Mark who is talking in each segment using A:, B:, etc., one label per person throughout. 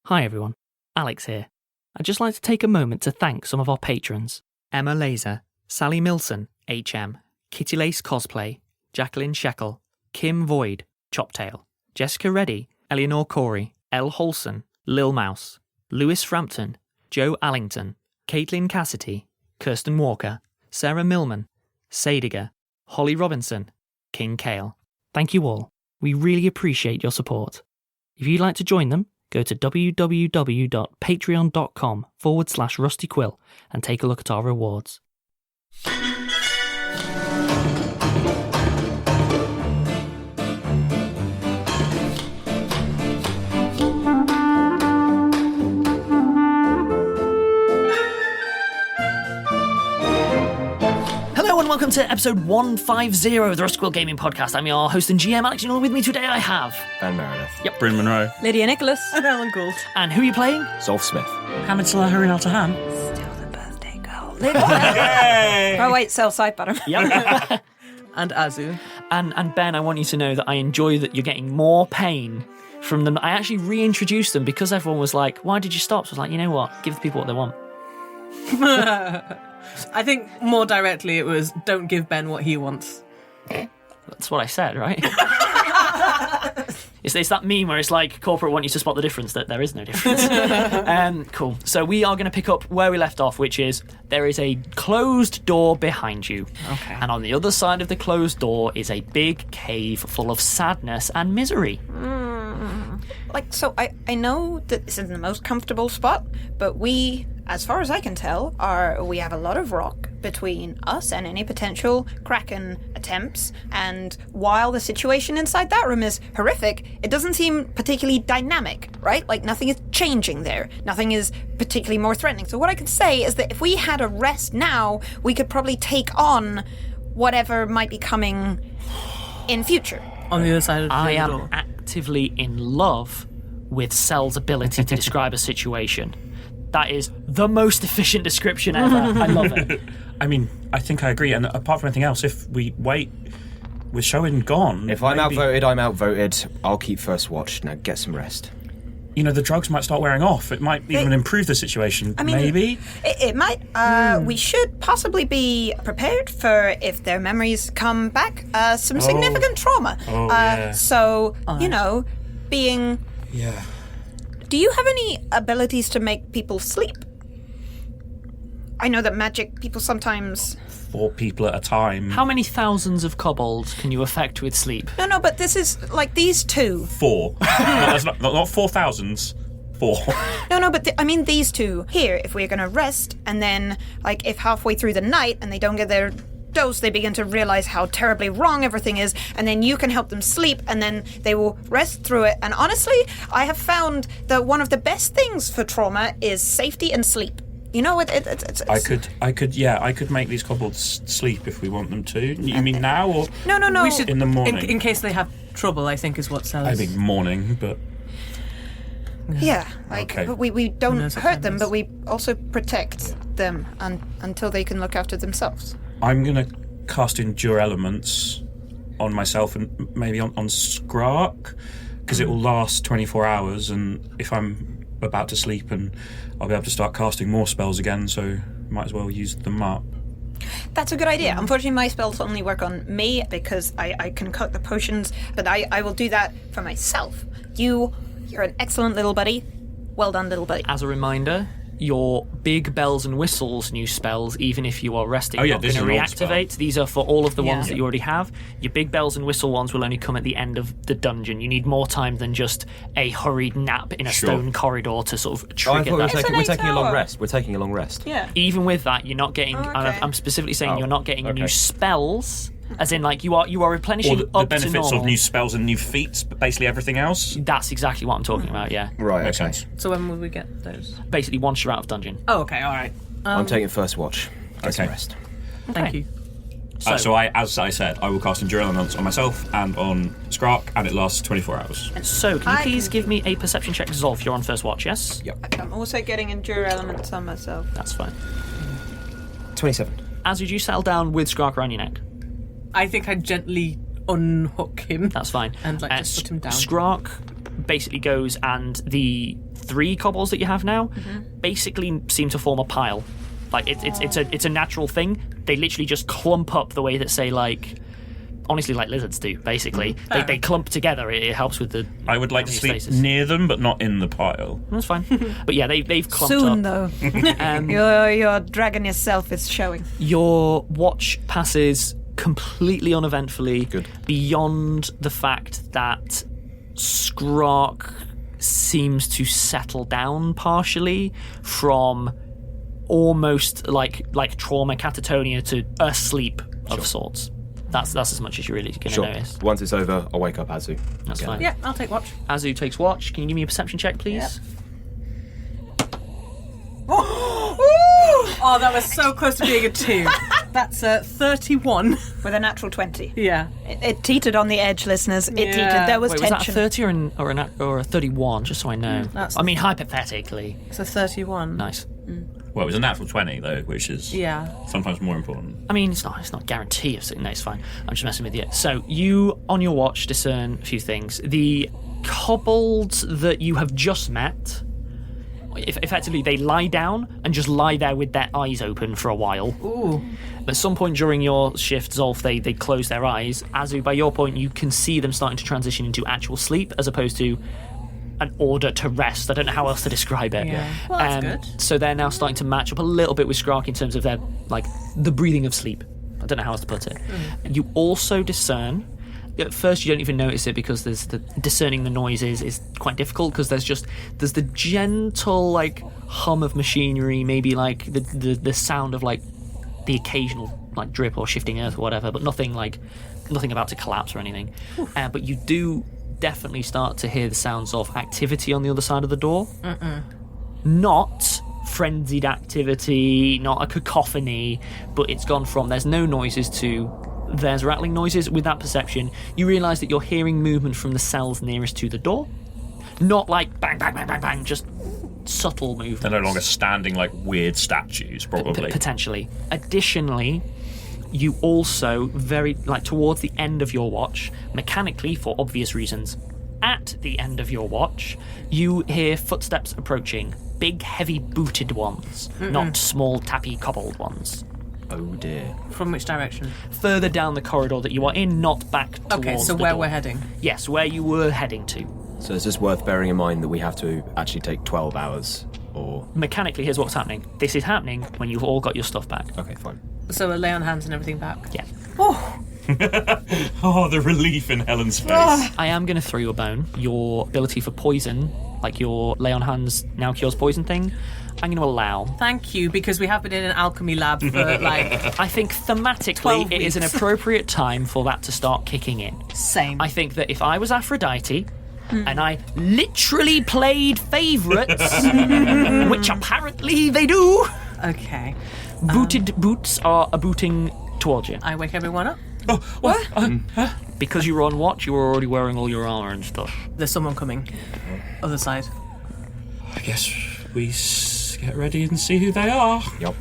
A: Hi everyone, Alex here. I'd just like to take a moment to thank some of our patrons. Emma Leiser, Sally Milson, HM, Kittylace Cosplay, Jacqueline Shekell, Kim Void, Choptail, Jessica Reddy, Eleanor Cory, Elle Olson, Lilmouse, Lewis Frampton, Joe Allington, Kaitlyn Cassity, Kirsten Walker, Sarah Millman, Saediga, Holly Robinson, kingcael. Thank you all. We really appreciate your support. If you'd like to join them, go to www.patreon.com/Rusty Quill and take a look at our rewards. Hello and welcome to episode 150 of the Rusty Quill Gaming Podcast. I'm your host and GM, Alex, and with me today I have...
B: Ben Meredith.
A: Yep.
C: Bryn Monroe.
D: Lydia Nicholas.
E: And Ellen Gould.
A: And who are you playing?
B: Zolf Smith.
E: Hamid Salah Harin Al-Tahan.
D: Still the birthday girl.
C: Yay!
D: Oh wait, sell side button.
A: Yep.
E: And Azu.
A: And Ben, I want you to know that I enjoy that you're getting more pain from them. I actually reintroduced them because everyone was like, why did you stop? So I was like, you know what? Give the people what they want.
E: I think more directly it was, don't give Ben what he wants.
A: That's what I said, right? It's that meme where it's like, corporate want you to spot the difference, that there is no difference. Cool. So we are going to pick up where we left off, which is there is a closed door behind you.
E: Okay.
A: And on the other side of the closed door is a big cave full of sadness and misery.
D: So I know that this isn't the most comfortable spot, but we, as far as I can tell, we have a lot of rock between us and any potential Kraken attempts, and while the situation inside that room is horrific, it doesn't seem particularly dynamic, right? Like, nothing is changing there. Nothing is particularly more threatening. So what I can say is that if we had a rest now, we could probably take on whatever might be coming in future.
E: On the other side of the
A: I am
E: door.
A: actively in love with Cell's ability to describe a situation. That is the most efficient description ever. I love it.
C: I mean, I think I agree. And apart from anything else, if we wait with Shoin gone...
B: If I'm outvoted, I'm outvoted. I'll keep first watch. Now get some rest.
C: You know, the drugs might start wearing off. It might even improve the situation.
D: I mean,
C: maybe?
D: It might. We should possibly be prepared for if their memories come back. Some significant trauma.
C: Yeah.
D: So, being...
C: Yeah.
D: Do you have any abilities to make people sleep? I know that magic people sometimes...
C: 4 people at a time.
A: How many thousands of kobolds can you affect with sleep?
D: No, but this is like these two.
C: 4. That's not 4,000s. 4.
D: No, but these two here, if we're going to rest, and then, like, if halfway through the night and they don't get their dose, they begin to realize how terribly wrong everything is, and then you can help them sleep, and then they will rest through it. And honestly, I have found that one of the best things for trauma is safety and sleep. You know, it's
C: I could make these kobolds sleep if we want them to. You mean now or
D: No.
E: We should,
C: in the morning?
E: In case they have trouble, I think is what sells.
C: I think morning, but...
D: Yeah,
C: Okay.
D: but we don't
E: knows what
D: hurt
E: time
D: them,
E: is.
D: but we also protect them until they can look after themselves.
C: I'm going to cast Endure Elements on myself and maybe on Skrark, because it will last 24 hours, and if I'm about to sleep, and I'll be able to start casting more spells again, so might as well use them up.
D: That's a good idea. Unfortunately, my spells only work on me because I concoct the potions, but I will do that for myself. You're an excellent little buddy. Well done, little buddy.
A: As a reminder, your big bells and whistles new spells, even if you are resting,
C: Oh, yeah,
A: not
C: this
A: going to
C: is an old
A: reactivate.
C: spell.
A: These are for all of the ones
E: Yeah.
A: that you already have. Your big bells and whistle ones will only come at the end of the dungeon. You need more time than just a hurried nap in a
C: Sure.
A: stone corridor to sort of
B: I
A: trigger
B: thought
A: that.
B: we're taking a long rest. We're taking a long rest.
D: Yeah.
A: Even with that, you're not getting.
D: Oh, okay.
A: And I'm specifically saying
B: Oh,
A: you're not getting
B: okay.
A: new spells, as in like you are replenishing
C: Or the
A: up to
C: benefits
A: normal.
C: of new spells and new feats, but basically everything else.
A: That's exactly what I'm talking about. Yeah,
B: Right,
C: Makes
B: okay.
C: sense.
E: So when will we get those?
A: basically once you're out of dungeon.
E: Oh, okay, all right.
B: I'm taking first watch. Get some
C: Okay.
B: rest.
E: Thank you.
C: So as I said, I will cast Endure Elements on myself and on Skrark, and it lasts 24 hours.
A: So can you
D: I
A: please
D: can-
A: give me a perception check, Zolf? You're on first watch, yes?
B: Yep.
D: I'm also getting Endure Elements on myself.
A: That's fine.
B: 27.
A: As you settle down with Skrark around your neck,
E: I think I'd gently unhook him.
A: that's fine.
E: And, just put him down.
A: Skrark basically goes, and the 3 kobolds that you have now basically seem to form a pile. Like it's a natural thing. They literally just clump up the way that, say, like, honestly, like lizards do. Basically, they clump together. It helps with the.
C: I would like to sleep near them, but not in the pile.
A: That's fine. But yeah, they've clumped
D: Soon,
A: up.
D: though. Your dragon yourself is showing.
A: Your watch passes completely uneventfully.
B: Good.
A: Beyond the fact that Skrark seems to settle down partially from almost like trauma catatonia to a sleep of sorts. That's as much as you're really going to notice.
B: Once it's over, I'll wake up Azu.
A: That's fine.
E: Yeah, I'll take watch.
A: Azu takes watch. Can you give me a perception check, please?
E: Oh, that was so close to being a 2. That's 31.
D: With a natural 20.
E: Yeah.
D: It teetered on the edge, listeners. It
E: Yeah.
D: teetered. There was
A: Wait, was
D: tension.
A: that a 30 or a 31? Just so I know.
E: That's-
A: I mean, hypothetically.
E: It's a 31.
A: Nice.
C: Well, it was a natural 20 though, which is
E: Yeah.
C: sometimes more important.
A: I mean, it's not guarantee of no, it's fine. I'm just messing with you. So you, on your watch, discern a few things. The kobolds that you have just met, effectively, they lie down and just lie there with their eyes open for a while.
E: Ooh.
A: At some point during your shift, Zolf, they close their eyes. Azu, by your point, you can see them starting to transition into actual sleep as opposed to an order to rest. I don't know how else to describe it.
E: Yeah. Well, that's good.
A: So they're now starting to match up a little bit with Skrark in terms of their, like, the breathing of sleep. I don't know how else to put it. You also discern. At first, you don't even notice it because there's discerning the noises is quite difficult because there's the gentle, like, hum of machinery, maybe like the sound of, like, the occasional, like, drip or shifting earth or whatever, but nothing about to collapse or anything. But you do definitely start to hear the sounds of activity on the other side of the door. Not frenzied activity, not a cacophony, but it's gone from there's no noises to there's rattling noises. With that perception, you realise that you're hearing movement from the cells nearest to the door. Not like bang, bang, bang, bang, bang, just subtle movements.
C: They're no longer standing like weird statues, probably.
A: Potentially. Additionally, you also, towards the end of your watch, mechanically, for obvious reasons, at the end of your watch, you hear footsteps approaching. Big, heavy booted ones, not small, tappy, cobbled ones.
B: Oh dear.
E: From which direction?
A: Further down the corridor that you are in, not back towards
E: Okay, so
A: the
E: where
A: door.
E: we're heading.
A: Yes, where you were heading to.
B: So it's just worth bearing in mind that we have to actually take 12 hours, or...
A: Mechanically, here's what's happening. This is happening when you've all got your stuff back.
B: Okay, fine.
E: So we'll lay on hands and everything back.
A: Yeah.
C: Oh, the relief in Helen's face.
A: I am going to throw you a bone. Your ability for poison, like your lay on hands now cures poison thing, I'm going to allow.
E: Thank you, because we have been in an alchemy lab for, like,
A: I think thematically
E: 12
A: it is an
E: weeks.
A: appropriate time for that to start kicking in.
E: same.
A: I think that if I was Aphrodite and I literally played favourites, which apparently they do,
E: Okay.
A: booted boots are a booting towards you.
E: I wake everyone up.
A: Because you were on watch, you were already wearing all your armour and stuff.
E: There's someone coming. Other side.
C: I guess we get ready and see who they are.
B: Yep.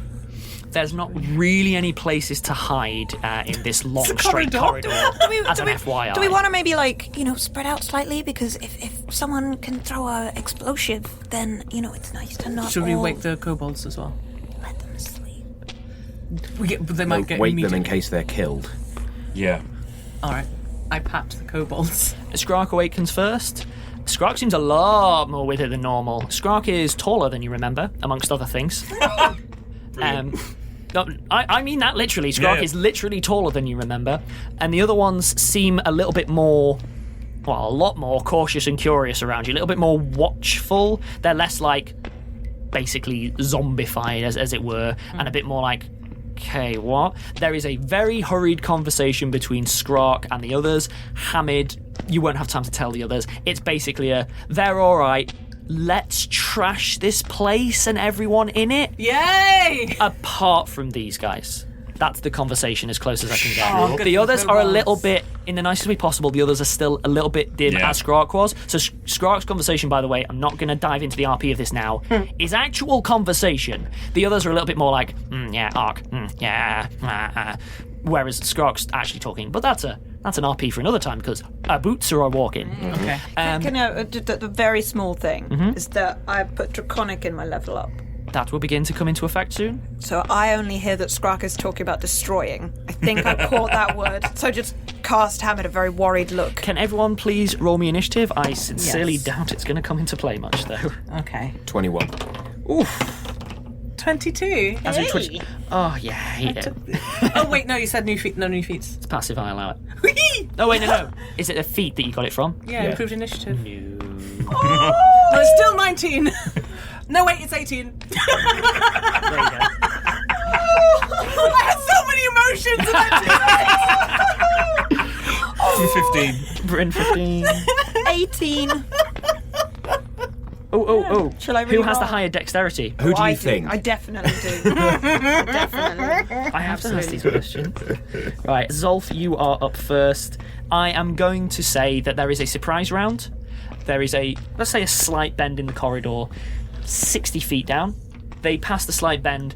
A: There's not really any places to hide in this long, straight corridor. As an FYI.
D: Do we want to maybe, like, spread out slightly? Because if someone can throw a explosive, then, it's nice to not
E: Should we
D: all
E: wake the kobolds as well?
D: let them sleep.
E: They might get
B: Wake them
E: immediately.
B: in case they're killed.
C: Yeah.
E: Alright. I pat the kobolds.
A: Skrark awakens first. Skrark seems a lot more with it than normal. Skrark is taller than you remember, amongst other things. No, I mean that literally. Skrark
C: Yeah.
A: is literally taller than you remember. And the other ones seem a little bit more, well, a lot more cautious and curious around you, a little bit more watchful. They're less like, basically zombified, as it were, and a bit more like, okay, what? There is a very hurried conversation between Skrark and the others. Hamid, you won't have time to tell the others. It's basically they're alright. Let's trash this place and everyone in it.
E: Yay!
A: Apart from these guys. That's the conversation as close as I can get.
E: Oh, good
A: The
E: for
A: others
E: the
A: are a
E: kobolds.
A: little bit, in the nicest way possible, the others are still a little bit dim
C: Yeah.
A: as Skrark was. So Skrark's conversation, by the way, I'm not going to dive into the RP of this now, is actual conversation. The others are a little bit more like, yeah, Ark, yeah, whereas Skrark's actually talking. But that's a That's an RP for another time because our boots are walking.
E: Okay.
D: Can I, the very small thing is that I put Draconic in my level up.
A: That will begin to come into effect soon.
D: So I only hear that Skrark is talking about destroying. I think I caught that word. So just cast Ham at a very worried look.
A: Can everyone please roll me initiative? I sincerely
E: Yes.
A: doubt it's going to come into play much, though.
E: Okay.
B: 21.
A: Oof.
E: 22.
A: As we twitch. Oh, yeah, I hate it.
E: Oh, wait, no, you said new feet. No new feats.
A: It's passive, I allow it. Oh, wait, no. Is it a feat that you got it from?
E: Yeah, improved initiative.
A: No.
E: No, it's still 19. No, wait, it's 18.
A: There you go.
E: I had so many emotions and
C: 15.
A: Bryn 15.
D: 18.
A: Oh.
D: Shall I
A: Who has the
D: re-roll?
A: higher dexterity?
B: Who do
D: I
B: you think?
D: I definitely do. Definitely.
A: I have to ask these questions. Right, Zolf, you are up first. I am going to say that there is a surprise round. There is let's say a slight bend in the corridor, 60 feet down. They pass the slight bend.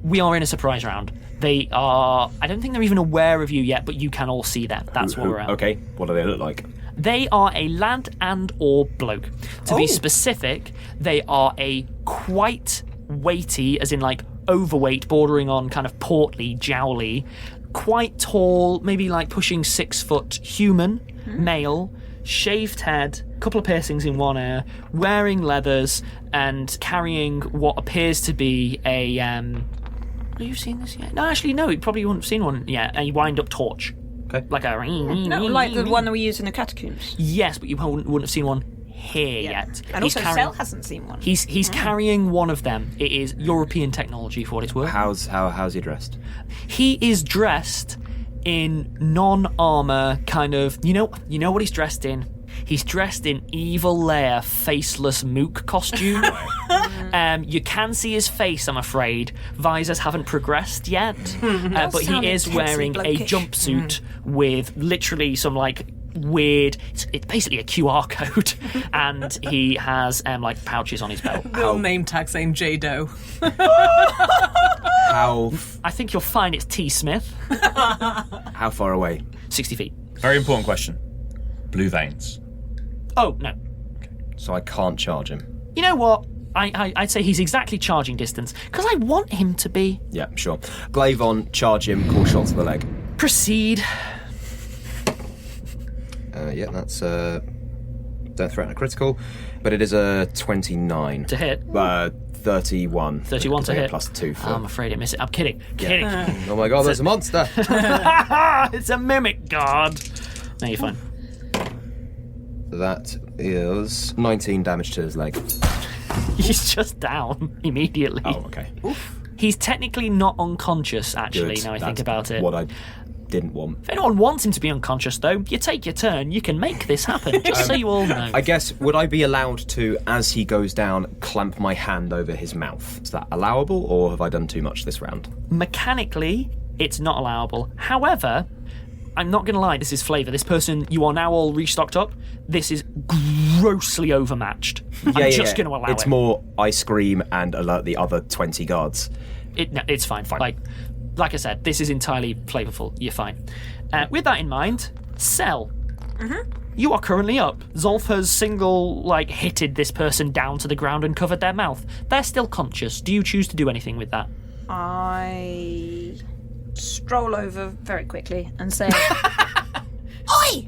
A: We are in a surprise round. They are, I don't think they're even aware of you yet, but you can all see them. That's what we're at.
B: Okay, what do they look like?
A: They are a lad and or bloke. To be specific, they are a quite weighty, as in like overweight, bordering on kind of portly, jowly, quite tall, maybe like pushing 6 foot human, male, shaved head, couple of piercings in one ear, wearing leathers and carrying what appears to be a have you seen this yet? No, actually no, you probably wouldn't have seen one yet. A wind-up torch.
B: Okay.
A: Like a
D: No, like the one that we use in the catacombs.
A: Yes, but you wouldn't have seen one here yet.
D: And
A: He's
D: also, Cell hasn't seen one.
A: He's carrying one of them. It is European technology for what it's worth.
B: How's he dressed?
A: He is dressed in non-armor kind of. You know what he's dressed in. He's dressed in evil lair, faceless mook costume. You can see his face, I'm afraid. Visors haven't progressed yet, but he
D: sound
A: is
D: intensely
A: wearing a
D: blokish.
A: jumpsuit with literally some like weird. It's basically a QR code, and he has like pouches on his belt.
E: Little name tag saying J Doe.
B: How
A: I think you'll find it's T. Smith.
B: how far away?
A: 60 feet.
C: Very important question. Blue veins.
A: Oh no.
B: So I can't charge him.
A: You know what? I'd say he's exactly charging distance because I want him to be.
B: Yeah, sure. Glaive on, charge him, call shot to the leg.
A: Proceed.
B: Yeah, that's don't threaten a critical, but it is a 29
A: To hit.
B: 31.
A: 31 to
B: I get
A: hit.
B: Plus 2 for.
A: I'm afraid I miss it. I'm kidding. Kidding.
B: Oh my god, there's a monster.
A: It's a mimic guard. No, you're fine.
B: That is 19 damage to his leg.
A: He's just down immediately.
B: Oh, okay.
A: He's technically not unconscious, actually,
B: Good.
A: now I think
B: That's
A: about it.
B: What I didn't want.
A: If anyone wants him to be unconscious, though, you take your turn. You can make this happen, just so you all know.
B: I guess, would I be allowed to, as he goes down, clamp my hand over his mouth? Is that allowable, or have I done too much this round?
A: Mechanically, it's not allowable. However, I'm not going to lie, this is flavour. This person, you are now all restocked up. This is grossly overmatched. I'm just going to allow it.
B: It's more I scream and alert the other 20 guards.
A: No, it's fine. Like I said, this is entirely flavourful. You're fine. With that in mind, Cell. You are currently up. Zolf has hitted this person down to the ground and covered their mouth. They're still conscious. Do you choose to do anything with that?
D: I stroll over very quickly and say, "Oi!"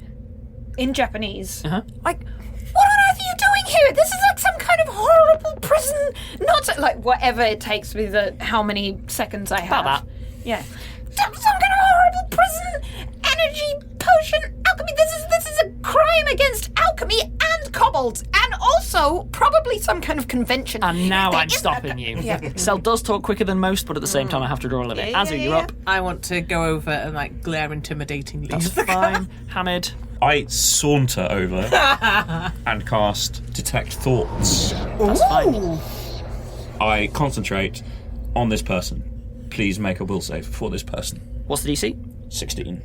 D: in Japanese. Like, what on earth are you doing here? This is like some kind of horrible prison. Not like whatever it takes me. How many seconds I have.
A: About that.
D: Yeah. Some kind of horrible prison energy potion alchemy. This is a crime against alchemy and kobolds, and also probably some kind of convention.
A: And now
D: There
A: I'm
D: isn't
A: stopping you.
D: Yeah.
A: Cell does talk quicker than most, but at the same time I have to draw a limit. Azu, you're up.
E: I want to go over and glare intimidatingly.
A: That's fine. Hamid.
C: I saunter over and cast Detect Thoughts.
A: That's fine.
C: I concentrate on this person. Please make a will save for this person.
A: What's the DC?
C: 16.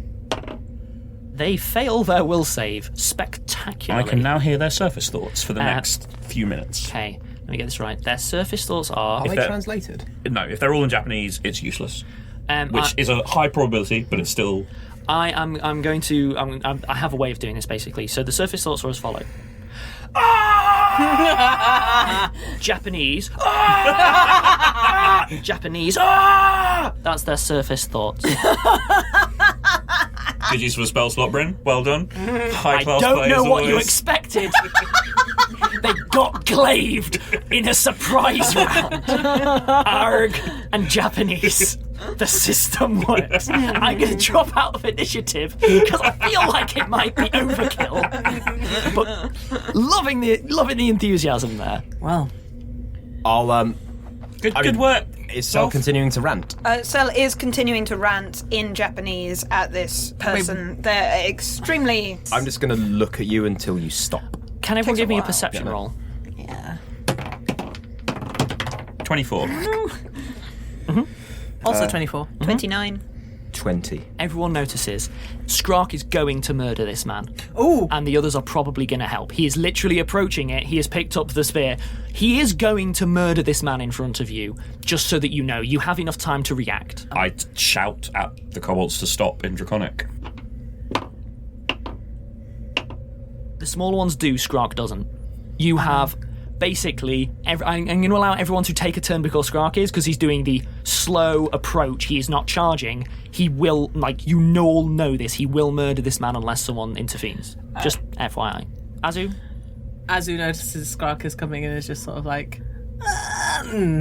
A: They fail their will save spectacularly.
C: I can now hear their surface thoughts for the next few minutes.
A: Okay, let me get this right. Their surface thoughts are...
B: Are they
C: they're-
B: translated?
C: No, if they're all in Japanese, it's useless.
A: Um,
C: Which is a high probability, but it's still...
A: I'm going to. I have a way of doing this basically. So the surface thoughts are as follow. Japanese. Japanese. That's their surface thoughts.
C: Good use of a spell slot, Bryn. Well done.
A: I don't know what you expected. They got glaved in a surprise round. Arg and Japanese. The system works. I'm going to drop out of initiative because I feel like it might be overkill. But loving the enthusiasm there.
E: Well,
B: I'll
C: Good work.
B: Is Sel continuing to rant?
D: Sel is continuing to rant in Japanese at this person. They're extremely...
B: I'm just going to look at you until you stop.
A: Can everyone
D: Takes a
A: give me a
D: while.
A: perception roll?
D: Yeah.
C: 24.
E: also 24.
D: 29.
B: 20.
A: Everyone notices Skrark is going to murder this man.
E: Ooh.
A: And the others are probably going to help. He is literally approaching it. He has picked up the spear. He is going to murder this man in front of you, just so that you know. You have enough time to react.
C: I shout at the kobolds to stop in Draconic.
A: The smaller ones do, Skrark doesn't. You have basically... I'm going to allow everyone to take a turn before Skrark is, because he's doing the slow approach. He is not charging. He will, you all know this, he will murder this man unless someone intervenes. Just FYI. Azu?
E: Azu notices Skrark is coming and is just sort of like,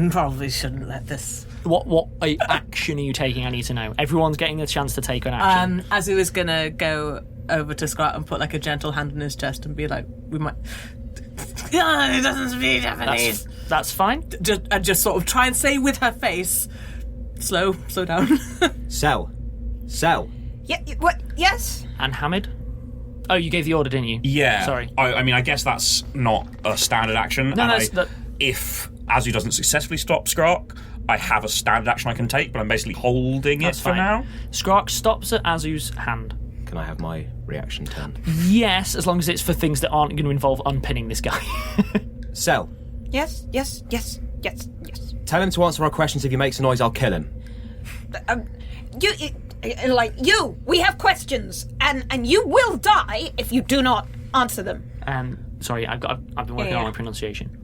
E: probably shouldn't let this.
A: What action are you taking? I need to know. Everyone's getting a chance to take an action.
E: Azu is going to go over to Skrark and put like a gentle hand on his chest and be like, we might... Yeah, he doesn't speak Japanese.
A: That's fine.
E: Just sort of try and say with her face, slow down.
B: Sel.
D: Yeah, what? Yes?
A: And Hamid? Oh, you gave the order, didn't you?
C: Yeah.
A: Sorry.
C: I mean, I guess that's not a standard action.
A: No,
C: and if Azu doesn't successfully stop Skrark, I have a standard action I can take, but I'm basically holding
A: That's
C: it for
A: fine.
C: now.
A: Skrark stops at Azu's hand.
B: Can I have my reaction turn?
A: Yes, as long as it's for things that aren't going to involve unpinning this guy.
B: Sel.
D: Yes.
B: Tell him to answer our questions. If he makes a noise, I'll kill him.
D: We have questions, and you will die if you do not answer them.
A: Sorry, I've been working on my pronunciation.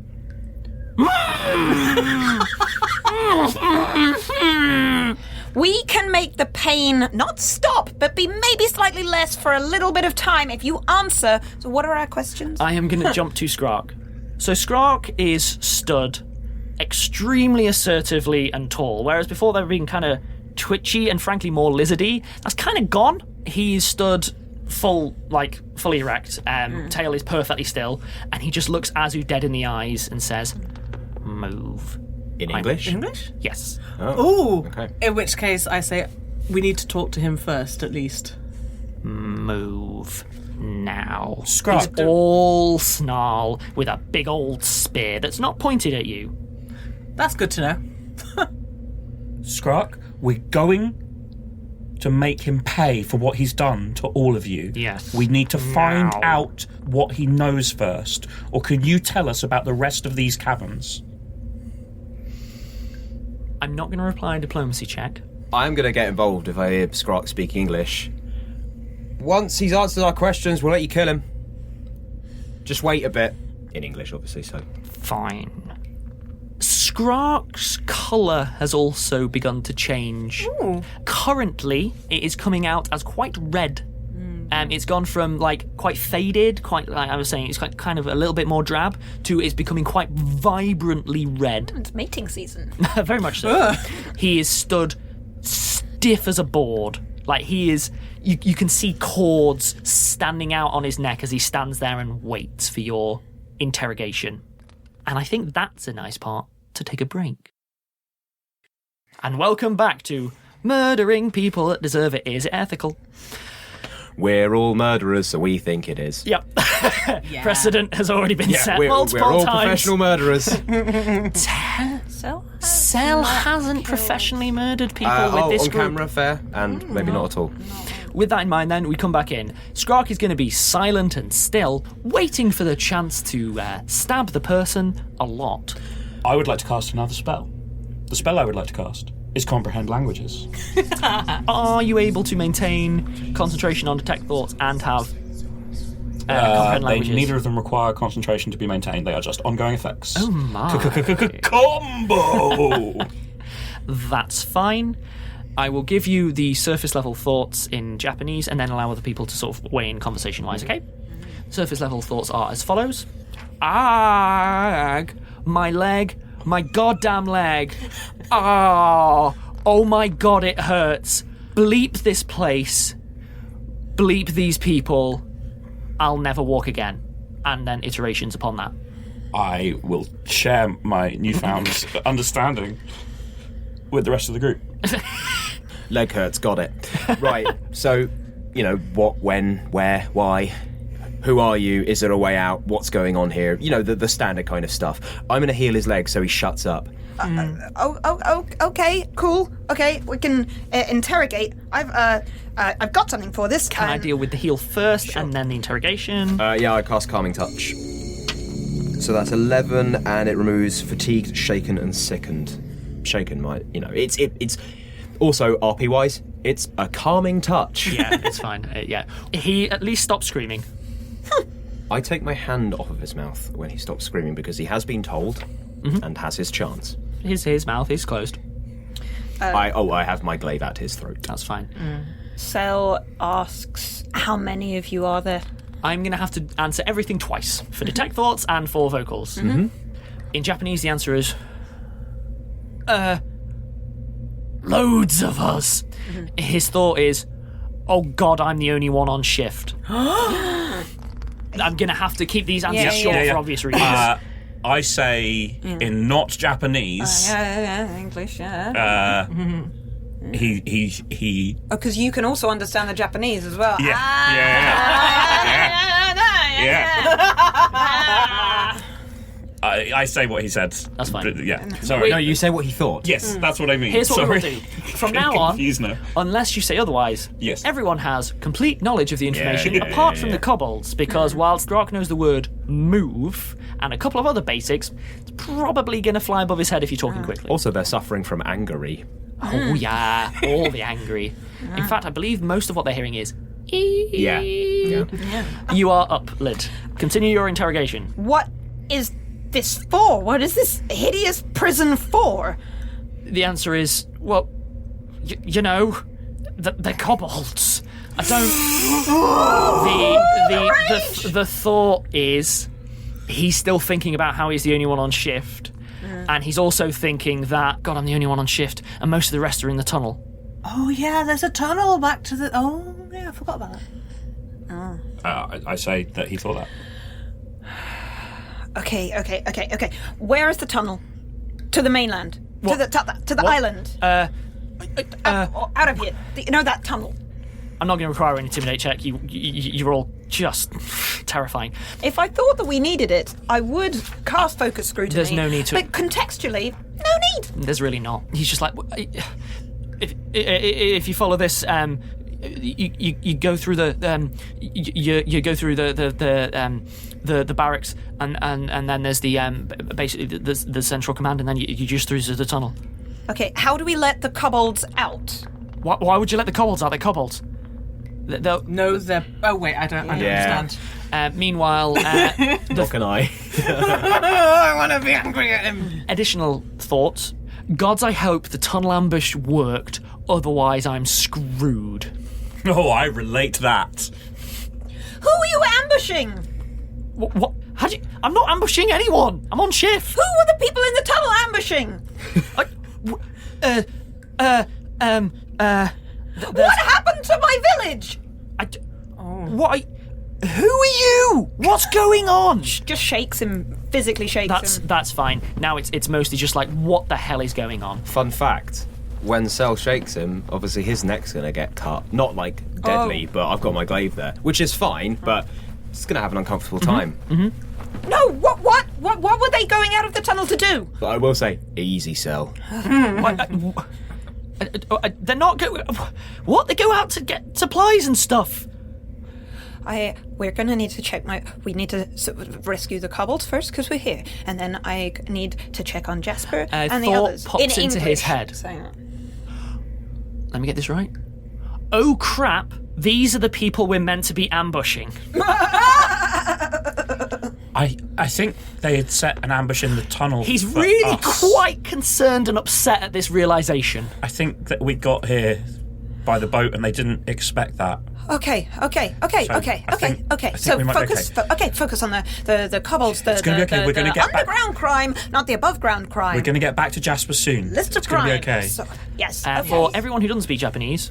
D: We can make the pain not stop, but be maybe slightly less for a little bit of time if you answer. So what are our questions?
A: I am going to jump to Skrark. So Skrark is stood extremely assertively and tall, whereas before they were being kind of twitchy and frankly more lizardy. That's kind of gone. He's stood fully erect. Tail is perfectly still, and he just looks Azu dead in the eyes and says, "Move."
B: In English?
E: English?
A: Yes.
B: Oh.
E: Ooh.
B: Okay.
E: In which case, I say we need to talk to him first, at least.
A: Move now.
C: Skrark,
A: He's all snarl with a big old spear that's not pointed at you.
E: That's good to know.
C: Skrark, we're going to make him pay for what he's done to all of you.
A: Yes.
C: We need to find
A: Now.
C: out what he knows first. Or can you tell us about the rest of these caverns?
A: I'm not going to reply a diplomacy check.
B: I'm going to get involved if I hear Skrark speak English. Once he's answered our questions, we'll let you kill him. Just wait a bit. In English, obviously, so...
A: Fine. Skrark's colour has also begun to change.
E: Ooh.
A: Currently, it is coming out as quite red. It's gone from quite faded, quite like I was saying, it's kind of a little bit more drab, to it's becoming quite vibrantly red.
D: It's mating season.
A: Very much so. He is stood stiff as a board. Like he is, you can see cords standing out on his neck as he stands there and waits for your interrogation. And I think that's a nice part to take a break. And welcome back to Murdering People That Deserve It. Is it ethical?
B: We're all murderers, so we think it is.
A: Yep.
E: Yeah.
A: Precedent has already been set
B: we're
A: multiple
B: all
A: times.
B: professional murderers.
A: Cell hasn't professionally murdered people with this
B: on
A: group.
B: camera, fair, and maybe not at all.
A: With that in mind, then, we come back in. Skrark is going to be silent and still, waiting for the chance to stab the person a lot.
C: I would like to cast another spell. The spell I would like to cast is comprehend languages.
A: Are you able to maintain concentration on detect thoughts and have comprehend languages?
C: Neither of them require concentration to be maintained. They are just ongoing effects.
A: Oh my.
C: Combo!
A: That's fine. I will give you the surface level thoughts in Japanese and then allow other people to sort of weigh in conversation-wise, okay? Surface level thoughts are as follows. Ag, my leg, my goddamn leg. Ah, oh my god, it hurts. Bleep this place. Bleep these people. I'll never walk again. And then iterations upon that.
C: I will share my newfound understanding with the rest of the group.
B: Leg hurts, got it. Right, so, what, when, where, why, who are you, is there a way out, what's going on here, the standard kind of stuff. I'm going to heal his leg so he shuts up.
D: Okay, cool. Okay, we can interrogate. I've got something for this.
A: Can I deal with the heal first and then the interrogation?
B: Yeah, I cast Calming Touch. So that's 11, and it removes fatigued, shaken, and sickened. Shaken might, it's also RP-wise, it's a calming touch.
A: Yeah, it's fine. Yeah. He at least stopped screaming.
B: I take my hand off of his mouth when he stops screaming because he has been told and has his chance.
A: His mouth is closed.
B: I have my glaive at his throat.
A: That's fine.
D: Cell asks, how many of you are there?
A: I'm going to have to answer everything twice for detect thoughts and for vocals. In Japanese, the answer is loads of us. His thought is, oh god, I'm the only one on shift. I'm going to have to keep these answers short for obvious reasons.
C: I say in not Japanese.
D: English,
C: He.
D: Oh, because you can also understand the Japanese as well.
C: Yeah. I say what he said.
A: That's fine.
C: But, yeah. Sorry.
B: No, you say what he thought.
C: Yes, that's what I mean.
A: Here's what
C: Sorry.
A: we will do. From now on, unless you say otherwise,
C: Yes.
A: everyone has complete knowledge of the information, apart from the kobolds, because whilst Grok knows the word move and a couple of other basics, it's probably going to fly above his head if you're talking quickly.
B: Also, they're suffering from angery.
A: Oh, yeah, all the angry. In fact, I believe most of what they're hearing is
B: Yeah.
A: You are up, Lid. Continue your interrogation.
D: What is this for? What is this hideous prison for?
A: The answer is, well, the kobolds. I don't. The thought is, he's still thinking about how he's the only one on shift, and he's also thinking that, God, I'm the only one on shift, and most of the rest are in the tunnel.
E: Oh yeah, there's a tunnel back to the. Oh yeah, I forgot about that.
C: I say that he thought that.
D: Okay. Where is the tunnel? To the mainland?
A: What?
D: To the island? Out of here. That tunnel.
A: I'm not going to require an intimidate check. You're all just terrifying.
D: If I thought that we needed it, I would cast focus scrutiny.
A: There's no need to.
D: But contextually, no need.
A: There's really not. He's just like, if you follow this, you go through the you go through the barracks, and then there's the basically the central command, and then you just through to the tunnel.
D: Okay, how do we let the kobolds out?
A: Why would you let the kobolds out? They're kobolds.
E: No, they're. Oh wait, I don't understand.
A: Meanwhile,
B: What can I?
E: I want to be angry at him.
A: Additional thoughts. Gods, I hope the tunnel ambush worked. Otherwise, I'm screwed.
C: Oh, I relate that.
D: Who are you ambushing?
A: What? I'm not ambushing anyone. I'm on shift.
D: Who are the people in the tunnel ambushing? What happened to my village?
A: What? Who are you? What's going on?
D: Just shakes him, physically shakes him.
A: That's fine. Now it's mostly just like, what the hell is going on?
B: Fun fact. When Cell shakes him, obviously his neck's going to get cut. Not like deadly, but I've got my glaive there, which is fine, but it's going to have an uncomfortable time.
D: No, what were they going out of the tunnel to do?
B: But I will say, easy, Cell.
A: They're not going. What? They go out to get supplies and stuff.
D: We're gonna need to check we need to rescue the kobolds first because we're here, and then I need to check on Jasper and the others.
A: Pops
D: in
A: into
D: English.
A: his head. Let me get this right. Oh crap, these are the people we're meant to be ambushing.
C: I think they had set an ambush in the tunnel.
A: He's
C: for
A: really
C: us.
A: quite concerned and upset at this realisation.
C: I think that we got here by the boat and they didn't expect that.
D: Okay.
C: I
D: So
C: we might be
D: focus on the kobolds,
C: It's gonna be okay. We're gonna get back.
D: underground crime, not the above ground crime.
C: We're going to get back to Jasper soon.
D: List of
C: It's going to
D: crimes.
C: be okay.
D: So, yes.
A: For everyone who doesn't speak Japanese,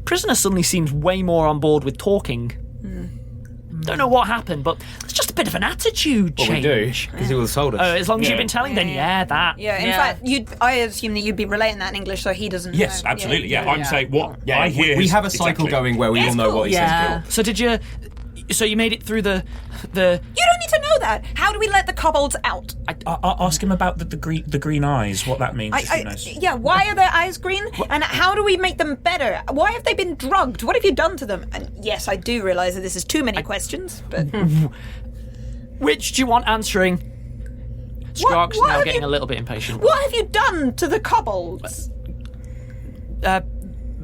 A: prisoner suddenly seems way more on board with talking. Don't know what happened, but it's just a bit of an attitude
B: Well,
A: change.
B: we do, because he would have told us.
A: As long as you've been telling, then that.
D: Yeah, in
E: Yeah.
D: fact, I assume that you'd be relating that in English, so he doesn't.
C: Yes,
D: know.
C: absolutely. Yeah,
E: yeah.
C: I'm saying what
B: Yeah,
C: I hear.
B: we
C: is
B: have a cycle
C: exactly.
B: going where we all know what he
E: Yeah.
B: says.
A: So did you? So you made it through the?
D: You don't need to know that. How do we let the kobolds out?
C: I'll ask him about the green eyes, what that means. if he knows.
D: Yeah, why are their eyes green? And how do we make them better? Why have they been drugged? What have you done to them? And yes, I do realise that this is too many questions, but
A: Which do you want answering? Skrark's
D: what
A: now
D: have
A: getting
D: you-
A: a little bit impatient.
D: what have you done to the kobolds?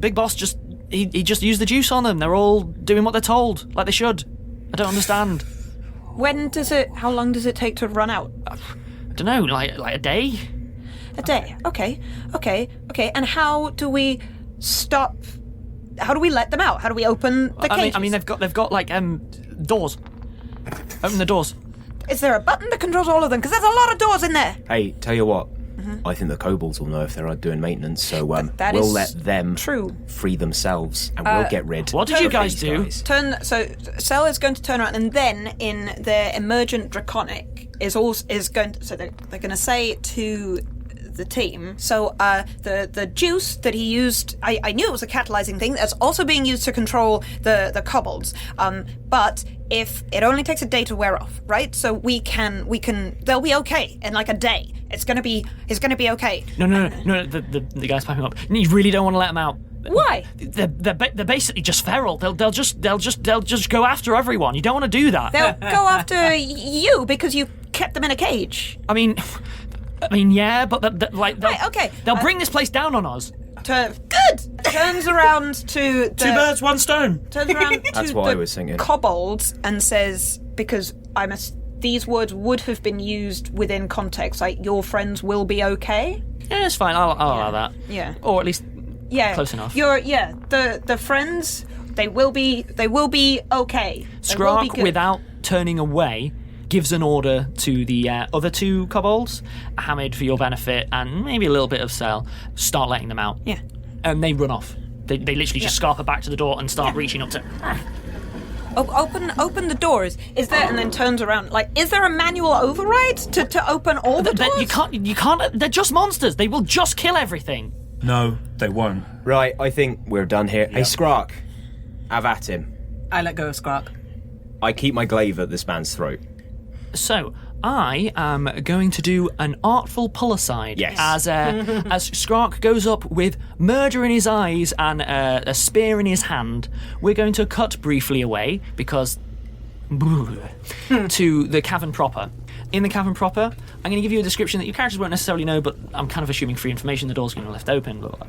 A: Big Boss he just used the juice on them. They're all doing what they're told, like they should. I don't understand.
D: How long does it take to run out?
A: I don't know, like a day?
D: A day. Okay. And how do we stop? How do we let them out? How do we open the cages?
A: I mean, they've got like doors. Open the doors.
D: Is there a button that controls all of them? Because there's a lot of doors in there.
B: Hey, tell you what, I think the kobolds will know if they're doing maintenance, so
D: that
B: we'll
D: is
B: let them
D: true.
B: free themselves, and we'll get rid.
A: What did you guys
B: of
A: do?
B: these guys.
D: So Cell is going to turn around, and then in their emergent draconic is going to. So they're going to say to the team. So the juice that he used, I knew it was a catalyzing thing. That's also being used to control the kobolds. But if it only takes a day to wear off, right? So we can. They'll be okay in like a day. It's gonna be okay.
A: No. The guy's piping up. You really don't want to let them out.
D: Why?
A: They're basically just feral. They'll just go after everyone. You don't want to do that.
D: They'll go after you because you kept them in a cage.
A: I mean, yeah, but
D: Right, okay.
A: They'll bring this place down on us.
D: Good. Turns around to the,
C: Two birds, one stone.
D: Turns around
B: That's
D: to
B: what I
D: the
B: was thinking.
D: kobolds and says, because these words would have been used within context, like your friends will be okay.
A: Yeah, it's fine. I'll allow that.
D: Yeah.
A: Or at least
D: Yeah.
A: close enough.
D: The friends, they will be okay. They will be
A: Skrark,
D: good.
A: without turning away, gives an order to the other two kobolds, Hamid for your benefit, and maybe a little bit of Cell. Start letting them out.
D: Yeah.
A: And they run off. They literally just scarper back to the door and start reaching up to.
D: Open the doors. Is there? And then turns around. Like, is there a manual override to open all the doors?
A: You can't. They're just monsters. They will just kill everything.
C: No, they won't.
B: Right, I think we're done here. Hey, Skrark, have at him.
E: I let go of Skrark.
B: I keep my glaive at this man's throat.
A: So I am going to do an artful pull aside.
B: Yes.
A: As Skrark goes up with murder in his eyes and a spear in his hand, we're going to cut briefly away because to the cavern proper. In the cavern proper, I'm going to give you a description that your characters won't necessarily know, but I'm kind of assuming free information. The door's going to be left open. Blah, blah, blah.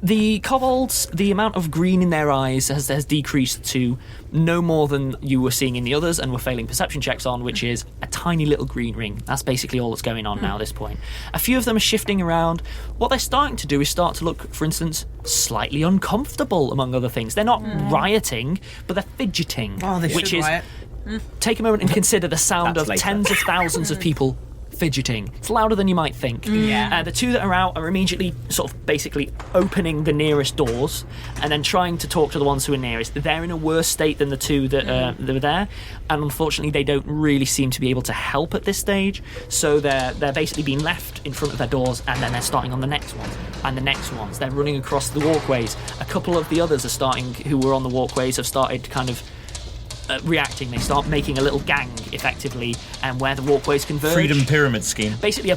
A: The kobolds, the amount of green in their eyes has decreased to no more than you were seeing in the others and were failing perception checks on, which is a tiny little green ring. That's basically all that's going on now at this point. A few of them are shifting around. What they're starting to do is start to look, for instance, slightly uncomfortable, among other things. They're not rioting, but they're fidgeting.
E: Oh, they
A: which
E: should
A: is,
E: riot.
A: take a moment and consider the sound
B: That's
A: of
B: later.
A: tens of thousands of people fidgeting. It's louder than you might think.
E: Yeah.
A: The two that are out are immediately sort of basically opening the nearest doors and then trying to talk to the ones who are nearest. They're in a worse state than the two that were there, and unfortunately they don't really seem to be able to help at this stage, so they're basically being left in front of their doors, and then they're starting on the next ones and the next ones. They're running across the walkways. A couple of the others are starting, who were on the walkways, have started kind of reacting. They start making a little gang, effectively, and where the walkways converge.
C: Freedom pyramid scheme.
A: Basically, a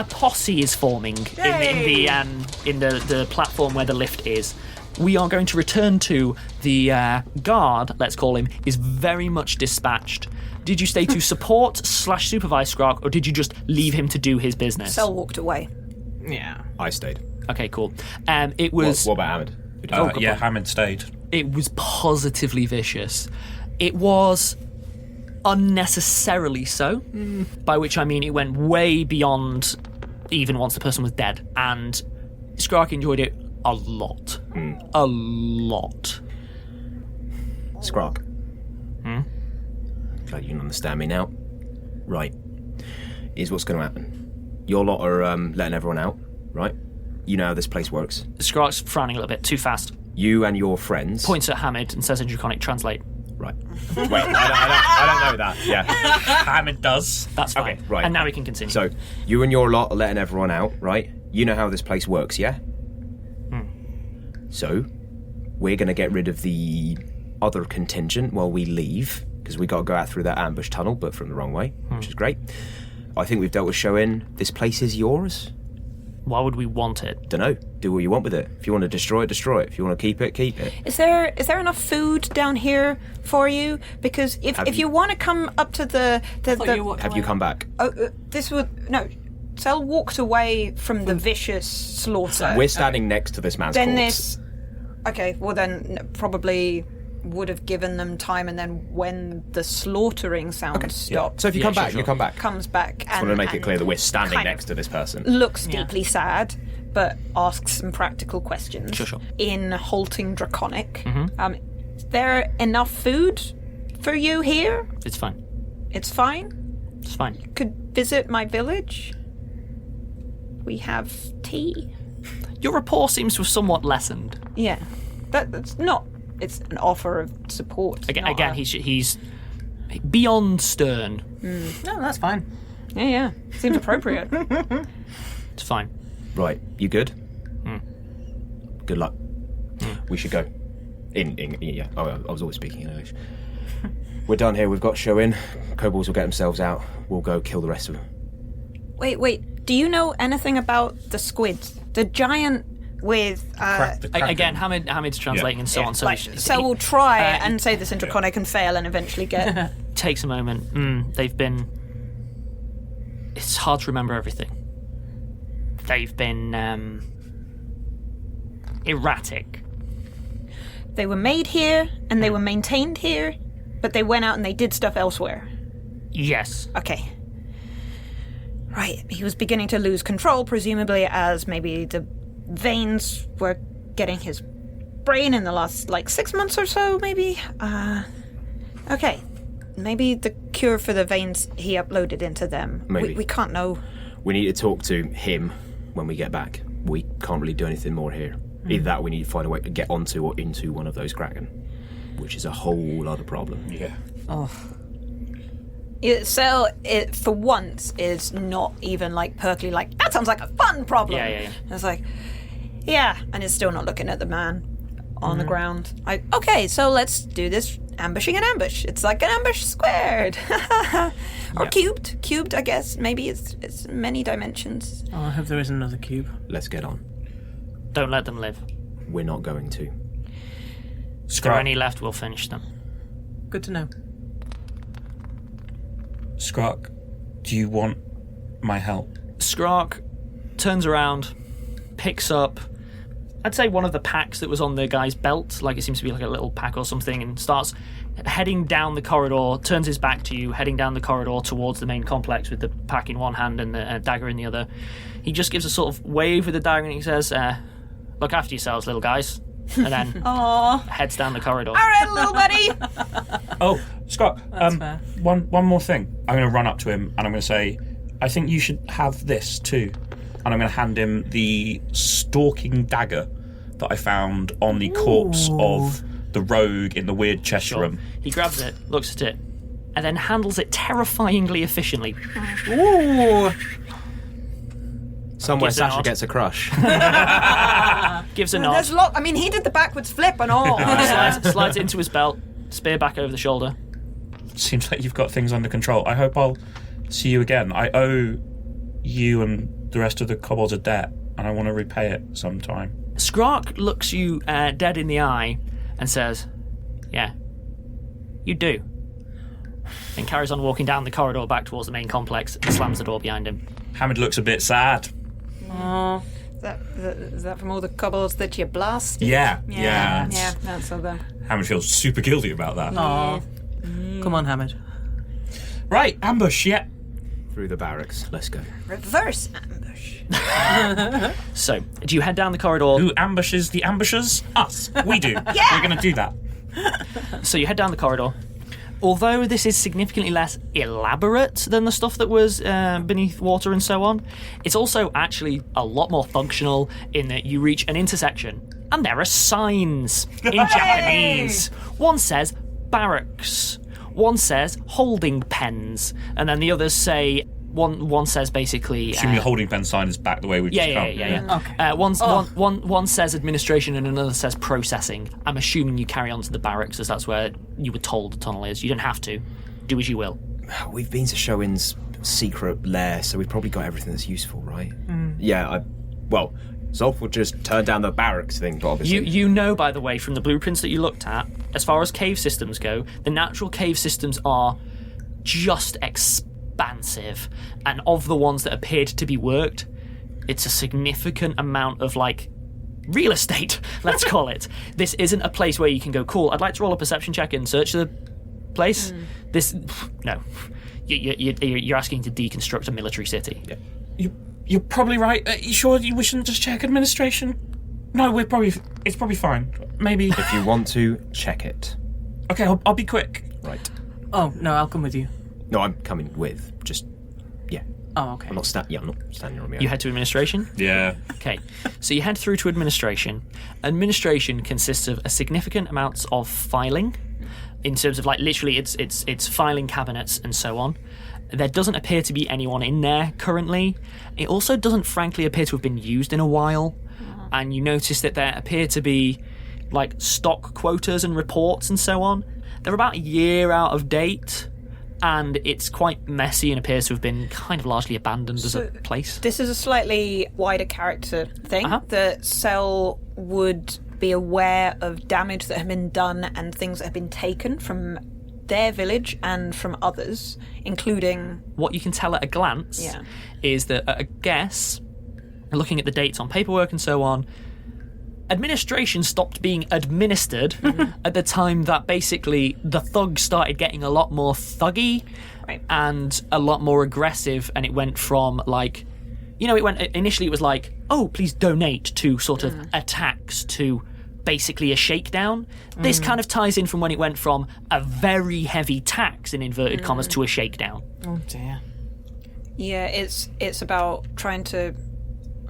A: posse is forming in the platform where the lift is. We are going to return to the guard, let's call him, is very much dispatched. Did you stay to support / supervise Skrark, or did you just leave him to do his business?
D: Cell walked away.
E: Yeah.
B: I stayed.
A: Okay, cool. It was...
B: What about Hamid?
C: Hamid stayed.
A: It was positively vicious. It was unnecessarily so, by which I mean it went way beyond even once the person was dead. And Skrark enjoyed it a lot. A lot.
B: Skrark. Glad you can understand me now. Right. Here's what's going to happen. Your lot are letting everyone out, right? You know how this place works.
A: Skrark's frowning a little bit, too fast.
B: You and your friends...
A: Points at Hamid and says in Draconic, translate.
B: Right. Wait, I don't know that. Yeah.
C: Hamid does.
A: That's fine.
B: Okay, right.
A: And now we can continue.
B: So, you and your lot are letting everyone out, right? You know how this place works, yeah? So, we're going to get rid of the other contingent while we leave, because we got to go out through that ambush tunnel, but from the wrong way, which is great. I think we've dealt with Shoin. This place is yours.
A: Why would we want it?
B: Dunno. Do what you want with it. If you want to destroy it, destroy it. If you want to keep it, keep it.
D: Is there enough food down here for you? Because if you want to come up to the
B: Have you come back?
D: this would no. Sel walked away from the vicious slaughter.
B: We're standing next to this man's
D: Then
B: corpse.
D: Okay, well then probably would have given them time, and then when the slaughtering sound stops,
B: So if you come back,
A: sure.
B: you come back.
D: comes back and
B: I want to make it clear that we're standing
D: kind
B: next to this person.
D: looks deeply sad, but asks some practical questions.
A: Sure.
D: In halting Draconic. Is there enough food for you here?
A: It's fine.
D: It's fine.
A: It's fine.
D: Could visit my village. We have tea.
A: Your rapport seems to have somewhat lessened.
D: Yeah, that's not. It's an offer of support.
A: Again, he's beyond stern.
E: No, that's fine.
D: Yeah. Seems appropriate.
A: It's fine.
B: Right, you good? Good luck. We should go. Yeah. Oh, I was always speaking in English. We're done here. We've got Shoin. Kobolds will get themselves out. We'll go kill the rest of them.
D: Wait. Do you know anything about the squids? The giant with...
A: Again, Hamid's translating and so on. So,
D: so we'll try and say this in Draconic and fail and eventually get...
A: Takes a moment. They've been... It's hard to remember everything. They've been... erratic.
D: They were made here and they were maintained here, but they went out and they did stuff elsewhere.
A: Yes.
D: Okay. Right, he was beginning to lose control, presumably as maybe the veins were getting his brain in the last, 6 months or so, maybe? Okay. Maybe the cure for the veins he uploaded into them.
B: Maybe.
D: We can't know.
B: We need to talk to him when we get back. We can't really do anything more here. Either that or we need to find a way to get onto or into one of those Kraken, which is a whole other problem.
C: Yeah.
E: Oh.
D: Sel, for once, is not even perkly that sounds like a fun problem.
A: Yeah.
D: It's and it's still not looking at the man on the ground. Okay, so let's do this ambushing an ambush. It's like an ambush squared. Or cubed, I guess. Maybe it's many dimensions.
E: Oh, I hope there is another cube.
B: Let's get on.
A: Don't let them live.
B: We're not going to.
A: If there are any left, we'll finish them.
E: Good to know.
C: Skrark, do you want my help?
A: Skrark turns around, picks up, I'd say one of the packs that was on the guy's belt, it seems to be a little pack or something, and starts heading down the corridor, turns his back to you, heading down the corridor towards the main complex with the pack in one hand and the dagger in the other. He just gives a sort of wave with the dagger and he says, look after yourselves, little guys. And then heads down the corridor.
D: All right, little buddy.
C: Oh, Skrark,
E: fair.
C: one more thing. I'm going to run up to him and I'm going to say, I think you should have this too. And I'm going to hand him the stalking dagger that I found on the corpse of the rogue in the weird chest room.
A: He grabs it, looks at it, and then handles it terrifyingly efficiently.
E: Ooh.
B: Somewhere
A: Gives a
B: Sasha
A: nod.
B: gets a crush.
A: Gives a nod,
D: There's a lot. I mean, he did the backwards flip and all.
A: slides it into his belt, spear back over the shoulder.
C: Seems like you've got things under control. I hope I'll see you again. I owe you and the rest of the kobolds a debt, and I want to repay it sometime.
A: Skrark looks you dead in the eye and says, yeah, you do. Then carries on walking down the corridor back towards the main complex and slams the door behind him.
C: Hamid looks a bit sad.
D: Is that from all the kobolds that you blast?
C: Yeah.
D: Yeah, that's all them.
C: Hamid feels super guilty about that.
E: Aw. Come on, Hamid.
C: Right, ambush, yeah.
B: Through the barracks. Let's go.
D: Reverse ambush.
A: So, do you head down the corridor?
C: Who ambushes the ambushers? Us. We do. We're going to do that.
A: So you head down the corridor. Although this is significantly less elaborate than the stuff that was beneath water and so on, it's also actually a lot more functional in that you reach an intersection and there are signs in Japanese. One says barracks, one says holding pens, and then the others say one says basically.
C: Assuming the holding pen sign is back the way we've just come.
A: Yeah.
E: Okay.
A: One says administration and another says processing. I'm assuming you carry on to the barracks as that's where you were told the tunnel is. You don't have to. Do as you will.
B: We've been to Shoin's secret lair, so we've probably got everything that's useful, right? Yeah, Zolf will just turn down the barracks thing, but obviously.
A: You know, by the way, from the blueprints that you looked at, as far as cave systems go, the natural cave systems are just expansive. And of the ones that appeared to be worked, it's a significant amount of, real estate, let's call it. This isn't a place where you can go, cool, I'd like to roll a perception check and search the place. No. You're asking to deconstruct a military city.
B: Yeah.
C: You're probably right. You sure we shouldn't just check administration? No, it's probably fine. Maybe.
B: If you want to, check it.
C: Okay, I'll be quick.
B: Right.
E: Oh, no, I'll come with you.
B: No, I'm coming with. Just, yeah.
E: Oh, okay.
B: I'm not standing on my own.
A: You head to administration?
C: Yeah.
A: Okay, so you head through to administration. Administration consists of a significant amounts of filing, in terms of literally it's filing cabinets and so on. There doesn't appear to be anyone in there currently. It also doesn't frankly appear to have been used in a while. And you notice that there appear to be stock quotas and reports and so on. They're about a year out of date. And it's quite messy and appears to have been kind of largely abandoned as a place.
D: This is a slightly wider character thing. The cell would be aware of damage that had been done and things that have been taken from their village and from others, including...
A: What you can tell at a glance is that, at a guess, looking at the dates on paperwork and so on, administration stopped being administered at the time that basically the thugs started getting a lot more thuggy and a lot more aggressive, and it went from initially it was oh, please donate, to sort of attacks to basically a shakedown. This kind of ties in from when it went from a very heavy tax in inverted commas to a shakedown.
E: Oh dear.
D: Yeah, it's about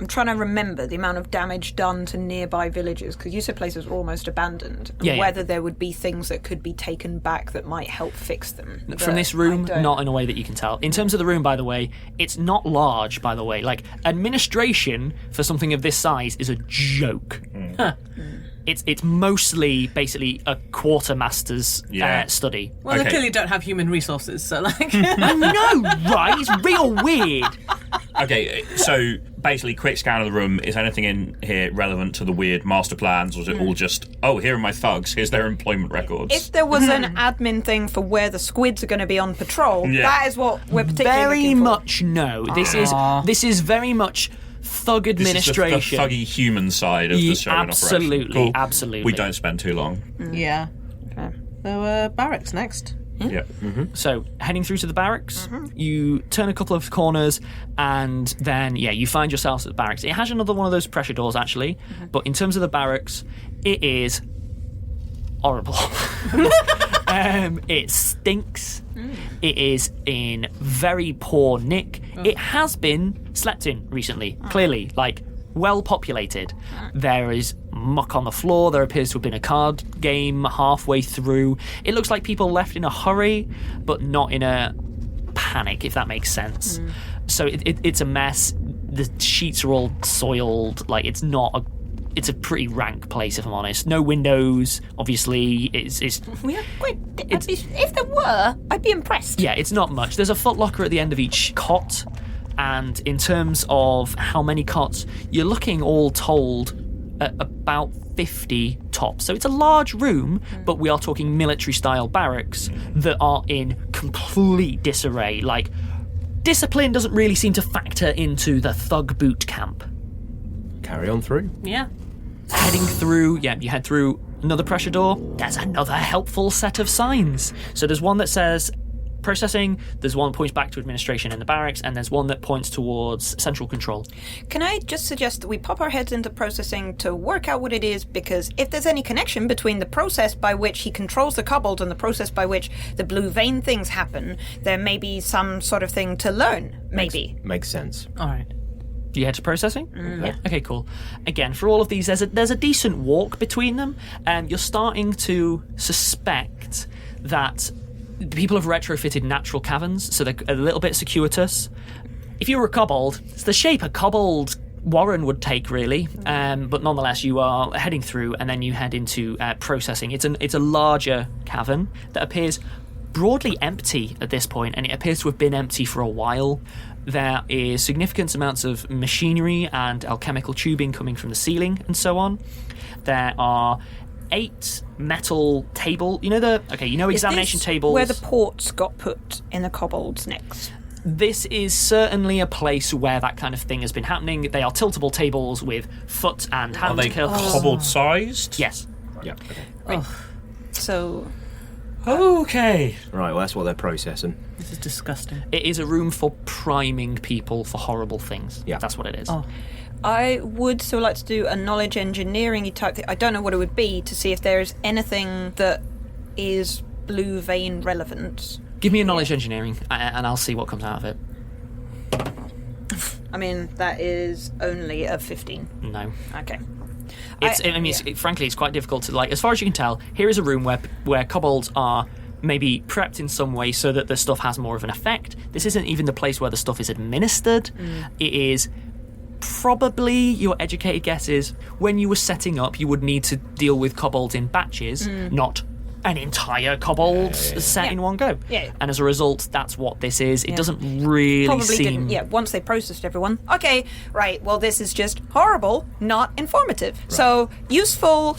D: I'm trying to remember the amount of damage done to nearby villages, because you said places were almost abandoned, and whether there would be things that could be taken back that might help fix them.
A: From this room, not in a way that you can tell. In terms of the room, by the way, it's not large, by the way. Administration for something of this size is a joke. It's mostly basically a quartermaster's study.
E: Well, they clearly don't have human resources, so
A: I know, right? It's real weird.
C: Okay, so basically, quick scan of the room. Is anything in here relevant to the weird master plans, or is it all just, here are my thugs, here's their employment records?
D: If there was an admin thing for where the squids are going to be on patrol, that is what we're particularly
A: very
D: looking for.
A: much no. This is very much thug administration.
C: This is the thuggy human side of the show.
A: Absolutely,
C: cool.
A: absolutely.
C: We don't spend too long.
E: Yeah.
D: Okay.
E: So, barracks next.
C: Yeah.
A: So, heading through to the barracks, you turn a couple of corners, and then, you find yourselves at the barracks. It has another one of those pressure doors, actually, but in terms of the barracks, it is horrible. It stinks. It is in very poor nick. It has been slept in recently, clearly, well populated. There is muck on the floor. There appears to have been a card game halfway through. It looks like people left in a hurry, but not in a panic, if that makes sense. So it's a mess. The sheets are all soiled. It's a pretty rank place, if I'm honest. No windows, obviously. If
D: there were, I'd be impressed.
A: Yeah, it's not much. There's a footlocker at the end of each cot, and in terms of how many cots, you're looking all told at about 50 tops. So it's a large room, but we are talking military-style barracks that are in complete disarray. Discipline doesn't really seem to factor into the thug boot camp.
B: carry on through.
E: Yeah.
A: Heading through, you head through another pressure door. There's another helpful set of signs. So there's one that says processing, there's one that points back to administration in the barracks, and there's one that points towards central control.
D: Can I just suggest that we pop our heads into processing to work out what it is, because if there's any connection between the process by which he controls the kobold and the process by which the blue vein things happen, there may be some sort of thing to learn, maybe.
B: Makes sense.
E: All right.
A: Do you head to processing? Yeah. Okay, cool. Again, for all of these, there's a decent walk between them, and you're starting to suspect that the people have retrofitted natural caverns, so they're a little bit circuitous. If you were a kobold, it's the shape a kobold warren would take, really. But nonetheless, you are heading through, and then you head into processing. It's a larger cavern that appears broadly empty at this point, and it appears to have been empty for a while. There is significant amounts of machinery and alchemical tubing coming from the ceiling and so on. There are 8 metal table. Examination tables.
D: Where the ports got put in the kobolds' necks.
A: This is certainly a place where that kind of thing has been happening. They are tiltable tables with foot and hand.
C: Are they kobold-sized?
A: Yes.
B: Yeah. Okay.
D: Right. So...
C: Okay.
B: Right, well, that's what they're processing.
E: This is disgusting.
A: It is a room for priming people for horrible things.
B: Yeah.
A: That's what it is.
E: Oh.
D: I would still like to do a knowledge engineering type thing. I don't know what it would be, to see if there's anything that is blue vein relevant.
A: Give me a knowledge engineering, and I'll see what comes out of it.
D: I mean, that is only a 15.
A: No.
D: Okay.
A: Frankly, it's quite difficult to, as far as you can tell, here is a room where kobolds are maybe prepped in some way so that the stuff has more of an effect. This isn't even the place where the stuff is administered. It is probably, your educated guess is, when you were setting up, you would need to deal with kobolds in batches, not an entire kobold set in one go.
D: Yeah.
A: And as a result, that's what this is. It doesn't really
D: Probably
A: seem...
D: didn't. Yeah, once they processed everyone. Okay, right, well, this is just horrible, not informative. Right. So, useful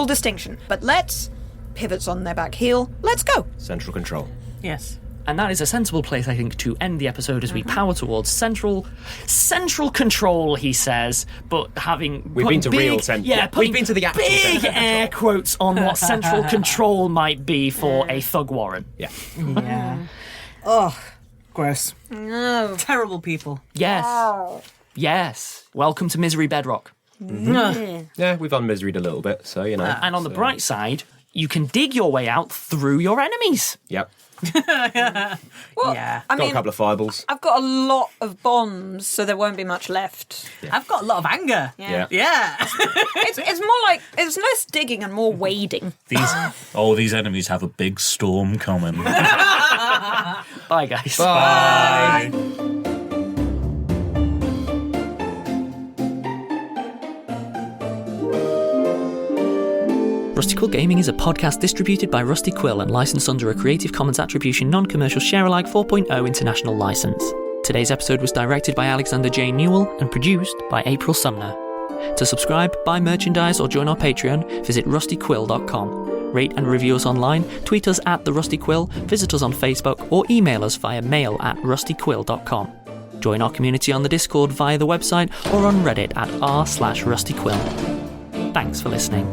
D: distinction. But let's... Pivots on their back heel. Let's go.
B: Central control.
E: Yes.
A: And that is a sensible place, I think, to end the episode as we power towards central control, he says, but
B: We've been to real central.
A: Yeah,
B: we've been to the actual
A: big air quotes on what central control might be for a thug warren.
B: Yeah.
E: Yeah. Oh, gross.
D: No.
E: Terrible people.
A: Yes. Yes. Welcome to Misery Bedrock.
B: Yeah, we've unmiseried a little bit, so,
A: And on the bright side, you can dig your way out through your enemies.
B: Yep.
D: Well,
E: Yeah.
D: I
B: Got
D: mean,
B: a couple of fireballs.
D: I've got a lot of bombs, so there won't be much left.
E: I've got a lot of anger.
B: Yeah.
E: Yeah.
D: It's more like, it's less digging and more wading.
C: These enemies have a big storm coming.
A: Bye, guys.
B: Bye.
A: Rusty Quill Gaming is a podcast distributed by Rusty Quill and licensed under a Creative Commons Attribution Non-Commercial Share-alike 4.0 international license. Today's episode was directed by Alexander J. Newell and produced by April Sumner. To subscribe, buy merchandise or join our Patreon, visit rustyquill.com. Rate and review us online, tweet us at @TheRustyQuill, visit us on Facebook or email us via mail@rustyquill.com. Join our community on the Discord via the website or on Reddit at r/rustyquill. Thanks for listening.